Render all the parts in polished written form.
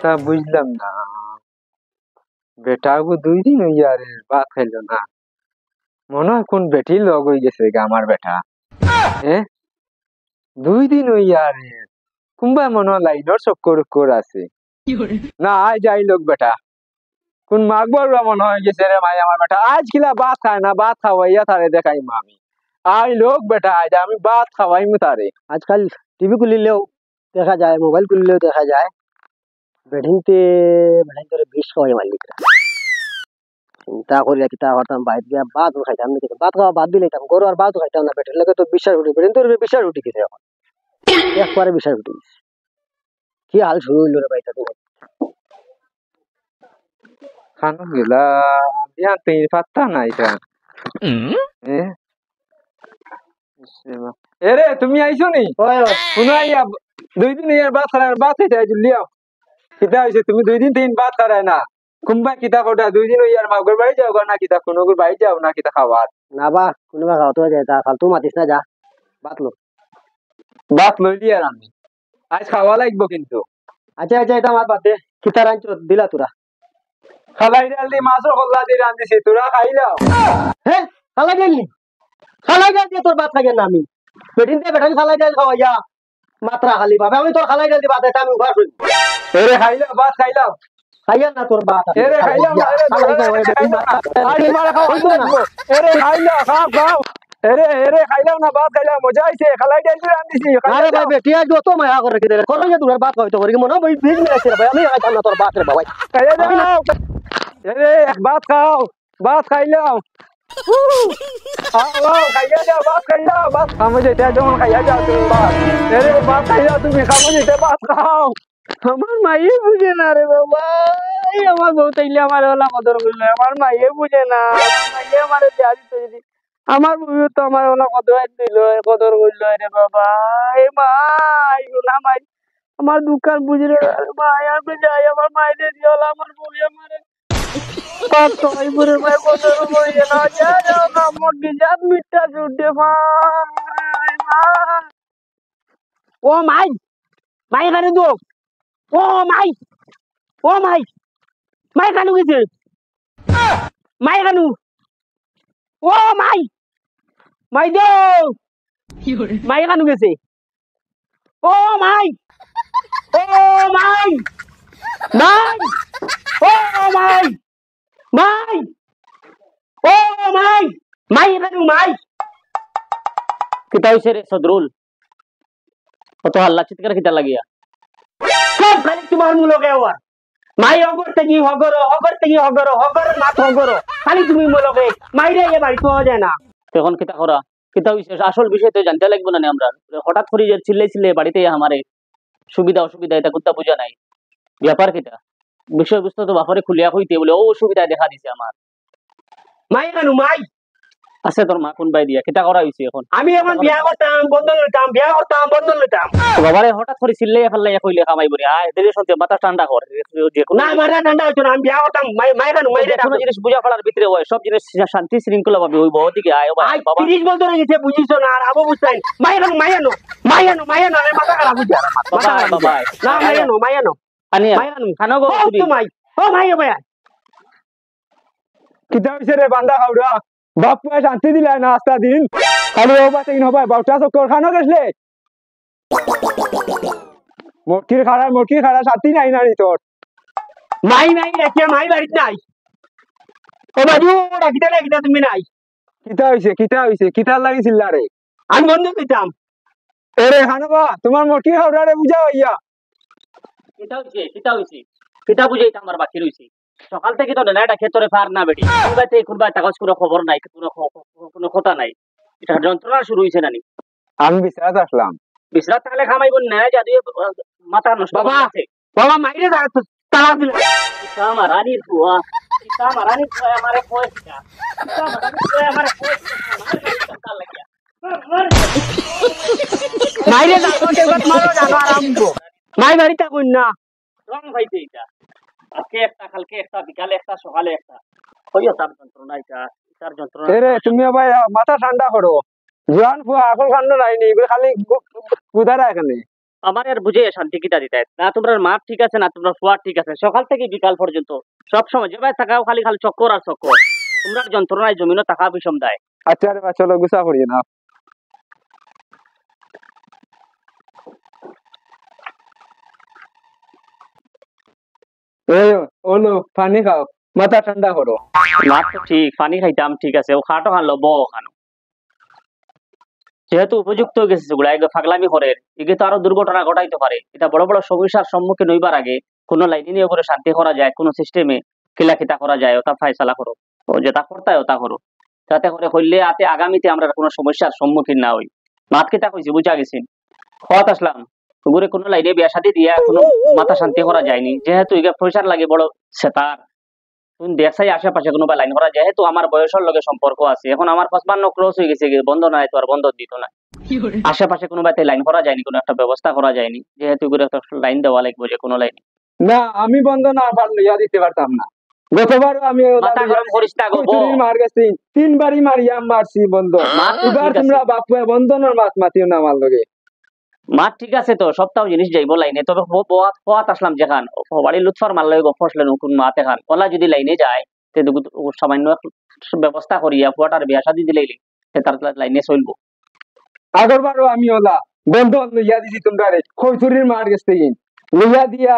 তা বুঝলাম না, বেটাকে 2 দিন হইয়া আরে ভাত খাইলো না। মনে হয় কোন বেটির লগ হয়ে গেছে গা আমার বেটা। 2 দিন হইয়া আরে কুম্বা মনে হয় লাইনের চক্কর আছে। না আজ যাই লোক বেটা, কোন মাগবররা মনে হয় গেছে রে ভাই আমার বেটা। আজ কিলা ভাত খায় না, ভাত খাওয়াইয়া তারে দেখাইম আমি। আই লোক বেটা, আজ আমি ভাত খাওয়াইমু তারে। आजकल टीवी खुलिलेও দেখা যায়, মোবাইল খুলিলেও দেখা যায় বেডিংতে বেড়াইতে বিষ খাওয়াই মালিকরা। চিন্তা করি চিন্তা করতাম বাইরে গিয়া ভাত খাইতাম নাকি, ভাত খাওয়া বাদ দিলে গরু আর ভাত খাইতাম না। বেটের লাগে তো বিশ্বাস উঠি, বেডিং তো বিশ্বাস উঠি গেছে এখন, একবারে বিশ্বাস উঠি গেছে। কি হাল শুরু হইল রে ভাই তুমি? খানো গেলা দিয়া তুই পাত্তা নাই তা। এরে তুমি আইছো নি? শুনো আইয়া 2 দিন ইয়ার ভাত খারায়, ভাত খাইতে আইছো লিয়াও। কিতা হইছে তুমি 2 দিন 3 ভাত খারায় না? কুম্বা কিতা কোটা 2 দিন ইয়ার মাগর বাড়ি যাও না কিতা কোনগর বাড়ি যাও না কিতা খাওয়াত? না বা কোনোবা খাওয়াতে যায় তা ফালতু মাতিস না, যা ভাত লো। ভাত লইলি আর আমি আজ খাওয়া লাগবো কিন্তু। আচ্ছা আচ্ছা, এটা আমার বাদ দে। কিতা রাঞ্চ দিলা তোরা? খালাই ডাল দি মাছও খোলা দিয়ে রান্ধিছি, তোরা খাইলাও? হ্যাঁ খালাই ডাল নি, খালাই ডাল দিয়ে তোর ভাত খাই না আমি। বেডিংতে বেটান খালাই ডাল খাওয়াইয়া মাত্রা খালি পাবে, আমি তোর খালাই ডাল দিয়ে ভাত খাইতে আমি উভা শুনি। এরে খাইলাও, ভাত খাইলাও। খাইয়া না তোর ভাত। এরে খাইলাও না, আজ মারা খাওয়া লাগবো। এরে খাইলাও, খাও খাও। এরে খাইলাও না, ভাত খাইলাও, মজা আইছে। খালাই ডাল দিয়ে রান্ধিছি। আরে ভাই বেটিয়া যত মায়া করে রেখে দেবে, করো যে তোর ভাত খাইতে করি মনে হয় বীজ মিলাইছে রে ভাই, আমি খাইতাম না তোর ভাত রে বাবা। খাইয়া যাও। এরে ভাত খাও, ভাত খাইলাও। খাইয়া যাও, ভাত খাইলাও, ভাত খামো যেতে যখন খাইয়া যাও তুমি ভাত। এরে ভাত খাইলাও তুমি, খামো যেতে ভাত খাও। আমার মাইয়ে বুঝে না রে বাবা, আমার বউ তাইলে আমার ওলা কদর করলো, আমার মাইয়ে বুঝে না। মাইয়ে আমার দেয়া দিত যদি, আমার বউ তো আমার ওলা কদর দিল, কদর করলো রে বাবা। এ মাই না মাই, আমার দোকান বুঝে রে মাই, আমি যাই আমার মাইরে দিও, আমার বউ আমার পাঁচ ছয় বুড়ে ভাই কদর করিয়ে না, যা যাও না মধ্যে যা মিঠা ছুটে মাই মা। ও মাই, মাই এখানে দো। ও মাই, ও মাই, মাই কানু গেছে, মাই কানু। ও মাই, মাই দো, মাই কানু গেছে। ও মাই, ও মাই, মাই, ও মাই, মাই, ও মাই, মাই কানু মাই। কিতা হইছে রে সদরুল? কত হাল্লা চিৎকার কিতা লাগিয়া? সব খালি তোমার মুলকে হওয়ার। মাই অগর থেকে হগর, হগর থেকে হগর, হগর মাত হগর, খালি তুমি মুলকে মাইরে এ বাড়ি পাওয়া যায় না। তখন কিতা করা? কিতা হইছে আসল বিষয় তো জানতে লাগবে না আমরা। হঠাৎ করে যে চিল্লে বাড়িতে আমারে সুবিধা অসুবিধা এটা কুত্তা বুঝা নাই। ব্যাপার কিতা? বিষয়বস্তু তো বাপরে খুলিয়া কইতে বলে ও অসুবিধা দেখা দিছে আমার। মাই কানু মাই আছে তোর মা কোন বাই দিয়া কিতা করা হইছে এখন? আমি এখন বিয়া করতাম বন্ধন লইতাম, বিয়া করতাম বন্ধন লইতাম। বাবারে হঠাৎ করে চিল্লাইয়া ফেললাইয়া কইলে কামাই বলি আয় দেরি শুনতে মাথা ঠান্ডা কর। যে কোন না মাথা ঠান্ডা হইতো না, আমি বিয়া করতাম। মাই কানু মাই কোন জিনিস বুঝা ফেলার ভিতরে হয়, সব জিনিস শান্তি শৃঙ্খলা ভাবে হইব। ওদিকে আয় বাবা 30 বছর হয়ে গেছে বুঝিছো না, আর আবু বুঝাই মাই কানু মাইয়ানো মাইয়ানো মাইয়ানো রে মাথা খারাপ বুঝা বাবা বাবা না মাইয়ানো মাইয়ানো আনিয়া মাইয়ানো খানো গো তুমি মাই। ও মাই ভাই কিতা হইছে রে বান্দা খাওড়া? বাপ পায় শান্তি দিলা না আস্তা দিন। খালি ও বাতে ইন হবাই বাউটা চক্কর খানো গেছলে। মটকির খাড়া শান্তি নাই না নি তোর। মাই নাই রাখিয়া মাই বাড়িতে নাই। ও বাজু ডাকিতে তুমি নাই। কিতা হইছে কিতা লাগিছিল রে? আমি বন্ধ কইতাম। এরে খানবা তোমার মটকি খাওড়া রে বুঝা হইয়া। কিতা হইছে কিতা বুঝাইতা আমার বাকি রইছে। সকাল থেকে তো না এটা ক্ষেতরে ফার না বেটি, কোনবা কাগজ কোনো খবর নাই, কোনো কথা নাই। এটা যন্ত্রণা শুরু হইছে নানি। আমি বিশ্রাত আসলাম। বিশ্রাত থাকলে খামাইব না, জাদু মাথা নষ্ট বাবা আছে বাবা মাইরে তালা দিল। কিতা মারানির ফুয়া, কিতা মারানির ফুয়া আমারে কইছা, কিতা মারানির ফুয়া আমারে কইছা মার লাগিয়া মাইরে দাও কে গত মারো জানো আরামবো। মাই বাড়িটা কই না রং ভাইতে এটা আজকে একটা কালকে একটা বিকালে একটা সকালে একটা কইও তার যন্ত্রণা এটা তার যন্ত্রণা। এরে তুমি ভাই মাথা ঠান্ডা করো, জোয়ান ফুয়া আকল কান্ড নাই নি খালি গুদারা এখানে। আমার আর বুঝে শান্তি কিটা দিতে না তোমরা মাঠ ঠিক আছে না তোমরা ফুয়ার ঠিক আছে সকাল থেকে বিকাল পর্যন্ত সব সময় যেভাবে থাকাও খালি খালি চক্কর আর চক্কর তোমরা যন্ত্রণায় জমিনও টাকা বিষম দেয় আচ্ছা রে বা চলো গুছা করিয়ে না এই ওলো পানি খাও মাথা ঠান্ডা করো মাঠ তো ঠিক পানি খাইতাম ঠিক আছে ও খাটো খানলো ব খানো যেহেতু উপযুক্ত হয়ে গেছে সেগুলা এগুলো ফাগলামি করে এগুলো তো আরো দুর্ঘটনা ঘটাইতে পারে এটা বড় বড় সমস্যার সম্মুখীন হইবার আগে কোনো লাইনে নিয়ে করে শান্তি করা যায় কোনো সিস্টেমে কিলাকিতা করা যায় ওটা ফাইসালা করো ও যেটা করতে হয় ওটা করো যাতে করে হইলে আতে আগামীতে আমরা কোনো সমস্যার সম্মুখীন না হই মাত কিতা কইছি বুঝা গেছেন হত আসলাম ওগুলো কোনো লাইনে বিয়া শাদী দিয়া কোনো মাথা শান্তি করা যায়নি যেহেতু এগুলো পয়সার লাগে বড় সেতার তুমি দেখছাই আশেপাশে কোনো বা লাইন করা যেহেতু আমার বয়সের লগে সম্পর্ক আছে এখন আমার 55 ক্রস হয়ে গেছে বন্ধ নাই তো আর বন্ধ দিত না আশেপাশে কোনো বাতে লাইন করা যায়নি কোনো একটা ব্যবস্থা করা যায়নি যেহেতু করে একটা লাইন দেওয়া লাগবে যে কোনো লাইন না আমি বন্ধ না পারলে ইয়া দিতে পারতাম না গতবার আমি মাথা গরম করিস না গো কচুরির মার গেছি তিনবারই মারিয়াম মারছি বন্ধ মার এবার ঠিক আছে। তোমরা বাপু বন্ধনের মাছ মাতিও না আমার লগে মাঠ ঠিক আছে তো সপ্তাহ জিনিস যাইব লাইনে তবে পোয়াত আসলাম যেখান বাড়ির লুৎফার মাল লাগে ফসলেন কোন মাতে খান ওলা যদি লাইনে যায় তে সামান্য ব্যবস্থা করিয়া ফুয়াটার বিয়া শাদি দিলেই তার লাইনে চলবো আগরবারও আমি ওলা বন্ধ লইয়া দিছি তোমরা রে কচুরির মার গেছে লইয়া দিয়া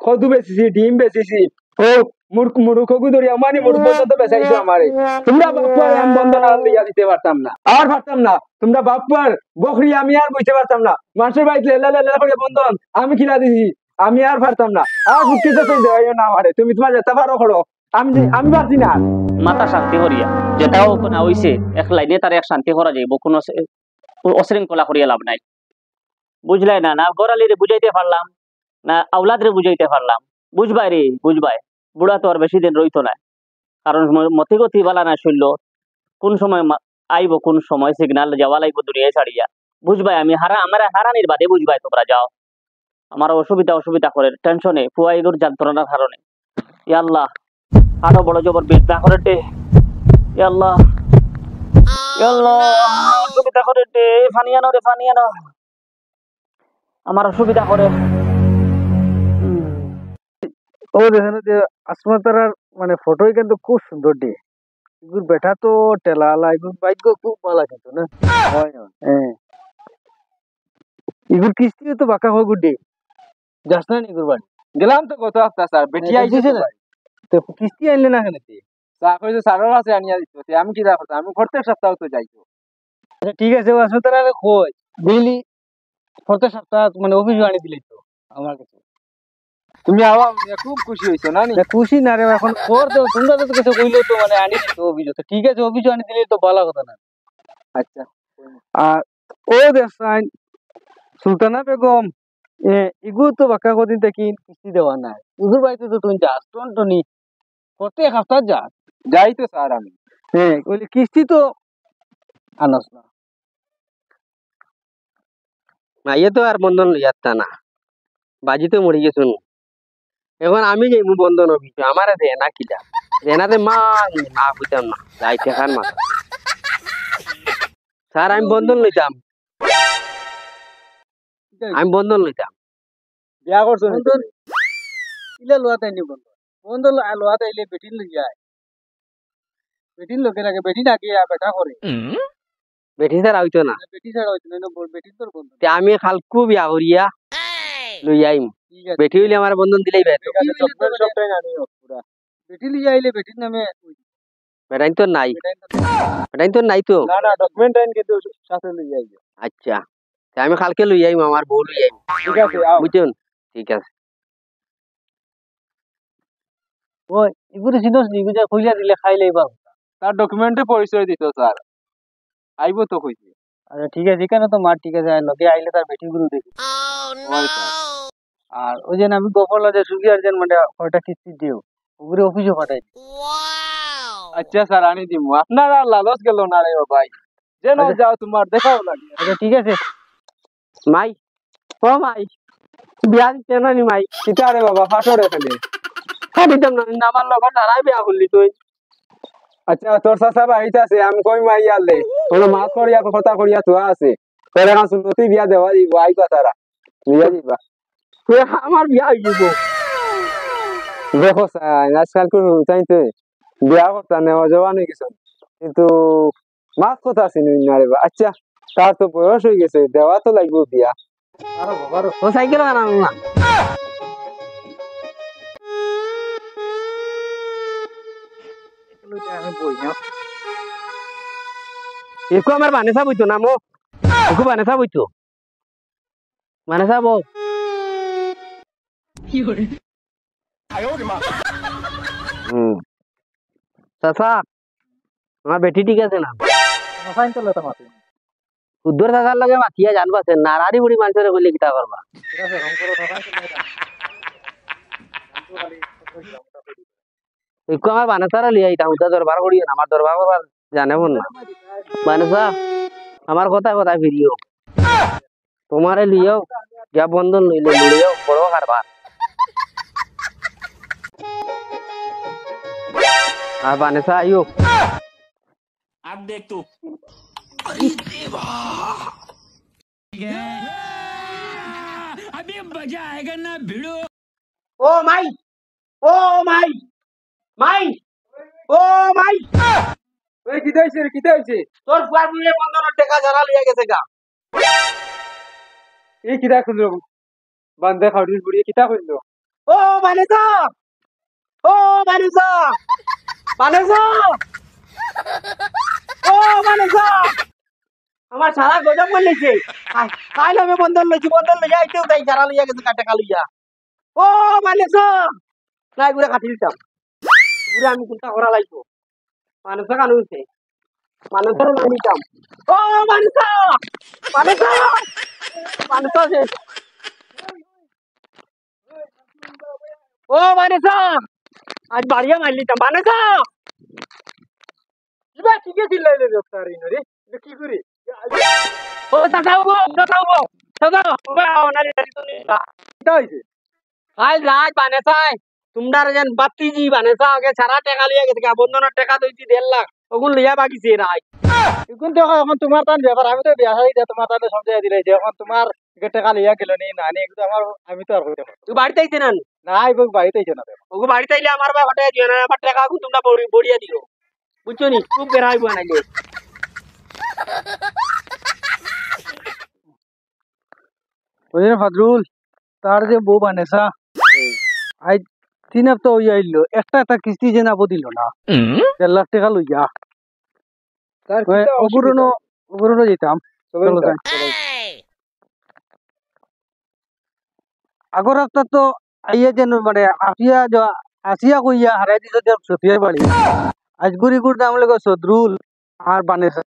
খদু বেচিছি ডিম বেচিছি ও মুরুখগু ধরিয়া মানে মুরুখ পর্যন্ত বেচাইছো আমারে তোমরা বাপুয়ার আমি বন্ধ না লইয়া দিতে পারতাম না আর পারতাম না তোমরা বাপুয়ার বকরি আমি আর বইতে পারতাম না মানুষের বাড়িতে লেলা লেলা করে বন্ধন আমি কিনা দিছি আমি আর পারতাম না আর কিছু চল দেওয়াইও না আমারে তুমি তোমার যেতে পারো করো আমি পারছি না মাথা শান্তি করিয়া যেটাও না হইছে এক লাইনে তার এক শান্তি করা যাইব কোনো অশৃঙ্খলা করিয়া লাভ নাই বুঝলাই না না গড়ালিরে বুঝাইতে পারলাম না আউলাদ রে বুঝাইতে পারলাম বুঝবাই রে বুঝবাই বুড়া তো আর বেশি দিন রইতো না কারণ মতিগতি বালা না শৈল কোন সময় আইব কোন সময় সিগনাল যাওয়া লাগবো দুনিয়ায় ছাড়িয়া বুঝবাই আমি আমার হারানির বাদে বুঝবাই তোমরা যাও আমার অসুবিধা করে টেনশনে ফুয়াইগুর যন্ত্রণার কারণে আল্লাহ আরো বড় জবর বেশ না করে দে আল্লাহ আল্লাহ অসুবিধা করে দে ফানিয়ানো রে ফানিয়ানো আমার অসুবিধা করে ও দেখেন যে আসমা তারার মানে ফটোই কিন্তু খুব সুন্দর ডে এগুর বেটা তো টেলালা এগুর বাইক খুব ভালো কিন্তু না হ্যাঁ এগুর কিস্তি তো বাঁকা হয়ে গুড্ডে যাস না এগুর বাড়ি গেলাম তো গত সপ্তাহ স্যার বেটি আইছে না তো কিস্তি আনলে না কেন স্যার কইছে স্যারের আছে আনিয়া দিতে আমি কি করতাম আমি প্রত্যেক সপ্তাহ তো যাইতো আচ্ছা ঠিক আছে ও আসমা তারা কই ডেইলি প্রত্যেক সপ্তাহ মানে অফিস আনি দিলেই তো আমার কাছে তুমি আওয়া খুব খুশি হইছো না নি খুশি না রে এখন কর তো তোমরা তো কিছু কইলো তো মানে আনি দিত অভিযোগ তো ঠিক আছে অভিযোগ আনি দিলে তো ভালো কথা না আচ্ছা আর ও দেখছেন সুলতানা বেগম ইগু তো বাক্কা কদিন থেকে কিস্তি দেওয়া নাই ইগুর বাড়িতে তো তুমি যাস টনি প্রত্যেক সপ্তাহ যাস যাই তো স্যার আমি হ্যাঁ বলি কিস্তি তো আনস না মাইয়ে তো আর বন্ধন লইয়াত্তা না বাজি তো মরি গেছুন এখন আমি যাই মু বন্ধন অফিসে আমার রেনা কিলা রেনাতে মা না বুঝতাম না যাইতে খান মাথা স্যার আমি বন্ধন লইতাম বিয়া করছো নি বন্ধন ইলা লোয়া তাই নি বন্ধন লোয়া তাইলে বেটিন লই যায় বেটিন লোকের আগে বেটিন আগে বেটা করে বেটি স্যার আইতো না বেটি ছাড়া হইতো না বেটিন তোর বন্ধন তে আমি খালকু বিয়া করিয়া লই আইম ঠিক আছে বেটি হইলে আমার বন্ধন দিলেই বেতো সবটাই আমি পুরা বেটি লিয়ে আইলে বেটির নামে বেটাইন তো নাই বেটাইন বেটাইন তো নাই তো না না ডকুমেন্ট আইন কিন্তু সাথে লই যাইও আচ্ছা তে আমি কালকে লই আইম আমার বউ লই আইম ঠিক আছে আও বুঝছেন ঠিক আছে ও ইগুরে সিনোস নি বুঝা কইলা দিলে খাইলে এবার তার ডকুমেন্টে পরিচয় দিত স্যার আইবো তো কইছি আচ্ছা ঠিক আছে এখানে তো মার ঠিক আছে লগে আইলে তার বেটি গুলো দেখি হয় স্যার আর ওই যে আমি গোপাল যে সুগি আর্জেন মানে কয়টা কিস্তি দিও ওগুলো অফিসে পাঠাই আচ্ছা স্যার আনি দিমু আপনার আর লালচ গেল না রে ভাই যেন যাও তোমার দেখাও লাগে আচ্ছা ঠিক আছে মাই ও মাই বিয়া দিতে না নি মাই কিতা রে বাবা ফাটো রে খালি দিতাম না আমার লগত হারাই বিয়া করলি তুই আচ্ছা তোর চাচা আইতাছে আমি কই মাই আলে কোনো মাছ করিয়া কথা করিয়া তো আছে তোর এখন সুন্নতি বিয়া দেওয়া দিব আইতা তারা বিয়া দিবা আমার বিয়া হয়ে যাব দেখো আজকাল কোনো তাই তো বিয়া করতা নেওয়া জওয়ান হয়ে গেছে কিন্তু মাছ কথা চিনি না রে বা। আচ্ছা তার তো বয়স হয়ে গেছে দেওয়া তো লাগবে বিয়া ও সাইকেল আনানো না একটু আমার বানেসা বইতো না মো একটু বানেসা বইতো বানেসা বউ চাচা আমার বেটি ঠিক আছে না উদ্ধার থাকার লাগে মাতিয়া জানবাছে নারারি বুড়ি মানুষের কইলে কিতা করবা একটু আমার বানেসারা লিয়ে আইতাম উদা দরবার করিও না আমার দরবার করবার জানে মন না বানেসা আমার কথা কথা ফিরিও তোমারে লিয়েও যা বন্ধন লইলে লিয়েও বড় কারবার আর বানেসা আইও अब देख तू ও মাই ও মাই মাই ও মাই ওই কি হইছে রে কি হইছে তোর ফুয়ার বুড়ি বন্ধনের টাকা যারা লিয়ে গেছে গা এই কিটা খুললো বান্দে খাউডির বুড়ি কিটা খুললো ও বানেসা ও বানেসা বানেসা ও বানেসা আমার সারা গজব করে লিছে কাল আমি বন্ধন লইয়া আইতেও তাই যারা লিয়া গেছে টাকা লইয়া ও বানেসা না এগুলা কাটি দিতাম এগুলা আমি চিন্তা করা লাগবো মানুষা কানু হইছে মানুষের মানিতাম ও বানেসা বানেসা বানেসা শেষ ও বানেসা আজ বাড়িয়া মারলিতাম বানেসা কিবা ঠিকে চিল্লাইলে ডক্টর ইনরে এটা কি করি ও তাতাও নারে কিটা হইছে কাল রাত বানেসাই তোমরা যেন বাত্তিজি বানেসা আগে সারা টাকা লিয়া গেছে গা বন্ধনের টাকা দইছি 1.5 লাখ ওগুন লিয়া বাকিছে রাই এখন তো এখন তোমার তান ব্যাপার আমি তো বিয়া হই তোমার তানে সমঝাই দিলাই যে এখন তোমার টাকা লিয়া গেল নি না নি একটু আমার আমি তো আর হইতে তুই বাড়িতে আইতে না না আইব বাড়িতে আইছে না ওগো বাড়িতে আইলে আমার ভাই হটাই দিও না আমার টাকা আগুন তোমরা বড়িয়া দিও বুঝছো নি খুব বেড়াই বানাইলে ওই ফাদরুল তার যে বউ বানেসা আই 3 হপ্তাহ হই আইলো একটা কিস্তি যে নাবো দিল না 1.5 লাখ টাকা লইয়া তার অগুরনো যেতাম চলো যাই আগর হপ্তাহ তো আইয়া যেন মানে আসিয়া কইয়া হারাই দিছ যে সফিয়ার বাড়ি আজগুরি গুড় নাম লাগো সদরুল আর বানেসা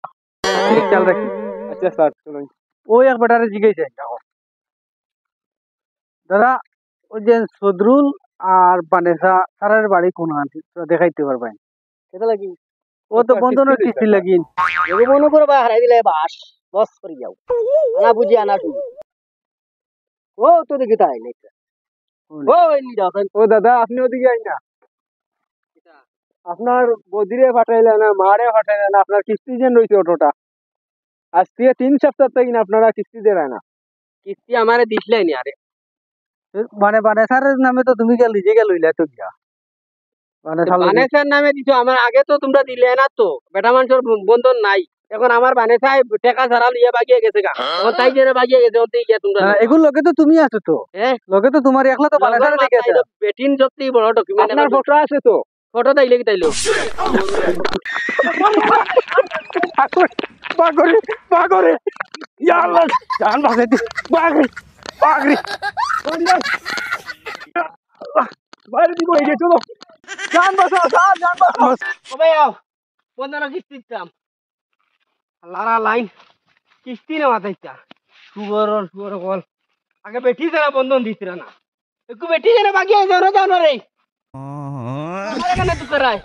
খেয়াল রাখি আচ্ছা স্যার চলো ওই এক বেটারে জিজ্ঞাসা দাদা ওই যে সদরুল আর বানেসা তারার বাড়ি কোন আনছি দেখাইতে পারবেন সেটা লাগি ও তো বন্ধনের কিস্তি লাগিন যদি মনে করো বা হারাই দিলে বাস বস করে যাও আনা বুঝি আনা শুনি ও তো দেখি তাই নাই ও নি যাও ও দাদা আপনি ওদিকে আই না আপনার বদিরে ফাটাইলে না মারে ফাটাইলে না আপনার কিস্তি যেন রয়েছে অটোটা আজ থেকে 3 সপ্তাহ থেকে আপনারা কিস্তি দেয় না কিস্তি আমারে দিছলাই নি আরে মানে বানেসারের নামে তো তুমি গেল নিজে গেল ইলা তো গিয়া বানেসার নামে দিছো আমার আগে তো তোমরা দিলে না তো বেটা মানুষের বন্ধন নাই এখন আমার বানেসাই টাকা ছাড়া লিয়ে বাগিয়ে গেছে গা এখন তাই জেনে বাগিয়ে গেছে ওতেই গিয়া তোমরা এগুলো লগে তো তুমি আছো তো হ্যাঁ লগে তো তোমার একলা তো বানেসারে দেখে আছে বেটিন সত্যি বড় ডকুমেন্ট আপনার ফটো আছে তো ফটো তাইলে কি তাইলো পাগরে ইয়া আল্লাহ জান বাঁচাইতে পাগরি বাইরে দিব এই চলো জান বাঁচাও জান বাঁচাও ওবে আও বন্ধন কিস্তি দিতাম লারা লাইন কিস্তি নেওয়া চাইতা সুবর কল আগে বেটি যারা বন্ধন দিছিরা না একটু বেটি যারা বাকি আছে জানো রে আমার এখানে তুই করাই